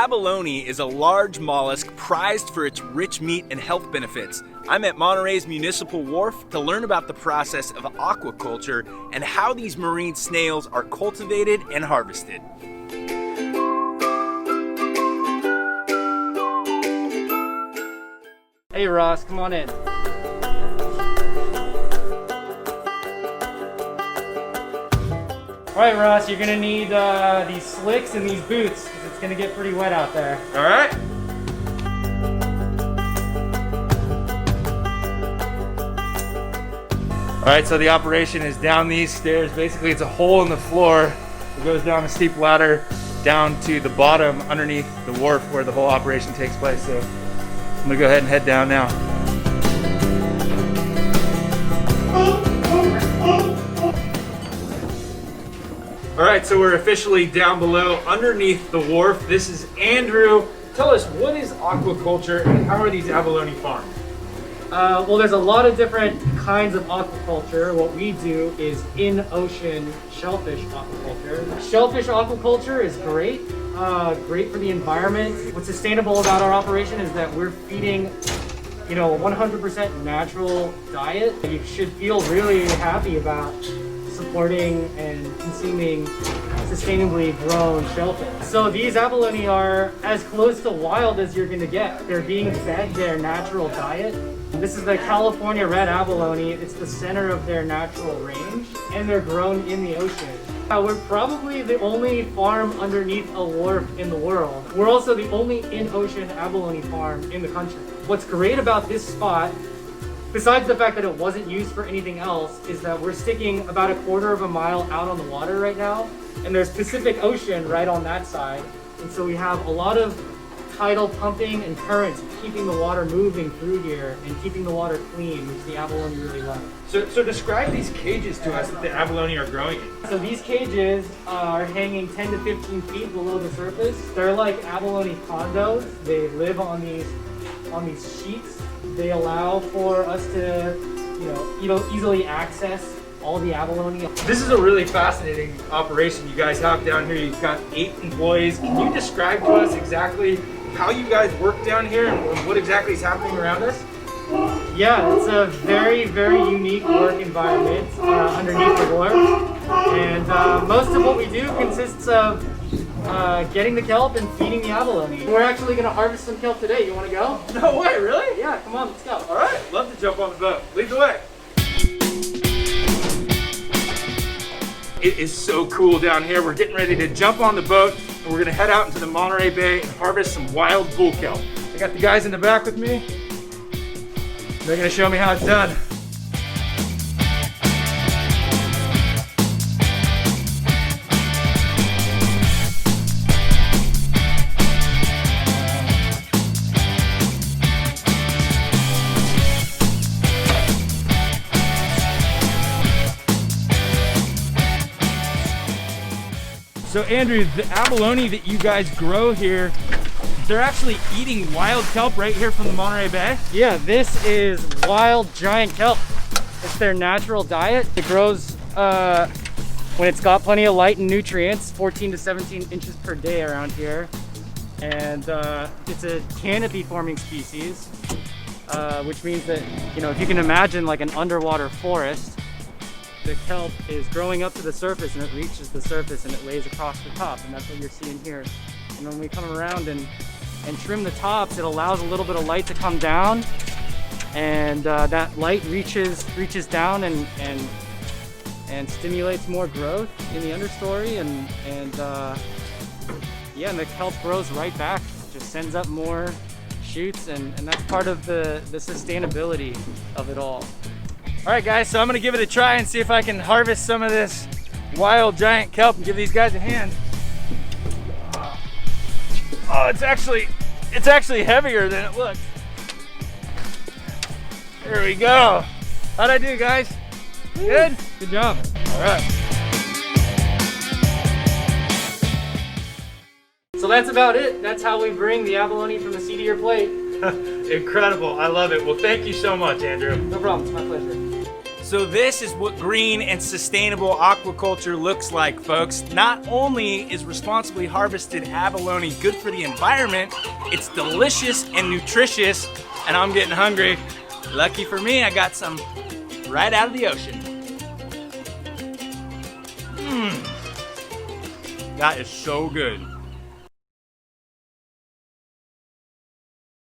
Abalone is a large mollusk prized for its rich meat and health benefits. I'm at Monterey's Municipal Wharf to learn about the process of aquaculture and how these marine snails are cultivated and harvested. Hey Ross, come on in. All right, Ross, you're gonna need these slicks and these boots because it's gonna get pretty wet out there. All right. All right, so the operation is down these stairs. Basically, it's a hole in the floor. It goes down a steep ladder down to the bottom underneath the wharf where the whole operation takes place. So I'm gonna go ahead and head down now. All right, so we're officially down below underneath the wharf. This is Andrew. Tell us, what is aquaculture and how are these abalone farmed? Well, there's a lot of different kinds of aquaculture. What we do is in-ocean shellfish aquaculture. Shellfish aquaculture is great, great for the environment. What's sustainable about our operation is that we're feeding, a 100% natural diet. You should feel really happy about supporting and consuming sustainably grown shellfish. So these abalone are as close to wild as you're gonna get. They're being fed their natural diet. This is the California red abalone. It's the center of their natural range, and they're grown in the ocean. We're probably the only farm underneath a wharf in the world. We're also the only in-ocean abalone farm in the country. What's great about this spot, besides the fact that it wasn't used for anything else, is that we're sticking about 1/4 of a mile out on the water right now, and there's Pacific Ocean right on that side. And so we have a lot of tidal pumping and currents keeping the water moving through here and keeping the water clean, which the abalone really love. So describe these cages to us that the abalone are growing in. So these cages are hanging 10 to 15 feet below the surface. They're like abalone condos. They live on these sheets. They allow for us to, easily access all the abalone. This is a really fascinating operation you guys have down here. You've got 8 employees. Can you describe to us exactly how you guys work down here and what exactly is happening around us? Yeah, it's a very, very unique work environment underneath the wharf. And most of what we do consists of getting the kelp and feeding the abalone. We're actually going to harvest some kelp today. You want to go? No way, really? Yeah, come on, let's go. All right, love to jump on the boat. Lead the way. It is so cool down here. We're getting ready to jump on the boat and we're gonna head out into the Monterey Bay and harvest some wild bull kelp. I got the guys in the back with me. They're gonna show me how it's done. So Andrew, the abalone that you guys grow here, they're actually eating wild kelp right here from the Monterey Bay? Yeah, this is wild giant kelp. It's their natural diet. It grows when it's got plenty of light and nutrients, 14 to 17 inches per day around here. And it's a canopy forming species, which means that, if you can imagine like an underwater forest, the kelp is growing up to the surface and it reaches the surface and it lays across the top, and that's what you're seeing here. And when we come around and trim the tops, it allows a little bit of light to come down, and that light reaches down and stimulates more growth in the understory, and the kelp grows right back, just sends up more shoots, and that's part of the sustainability of it all. All right guys, so I'm gonna give it a try and see if I can harvest some of this wild giant kelp and give these guys a hand. Oh, it's actually heavier than it looks. There we go. How'd I do, guys? Good? Good job. All right. So that's about it. That's how we bring the abalone from the sea to your plate. Incredible, I love it. Well, thank you so much, Andrew. No problem, it's my pleasure. So this is what green and sustainable aquaculture looks like, folks. Not only is responsibly harvested abalone good for the environment, it's delicious and nutritious, and I'm getting hungry. Lucky for me, I got some right out of the ocean. That is so good.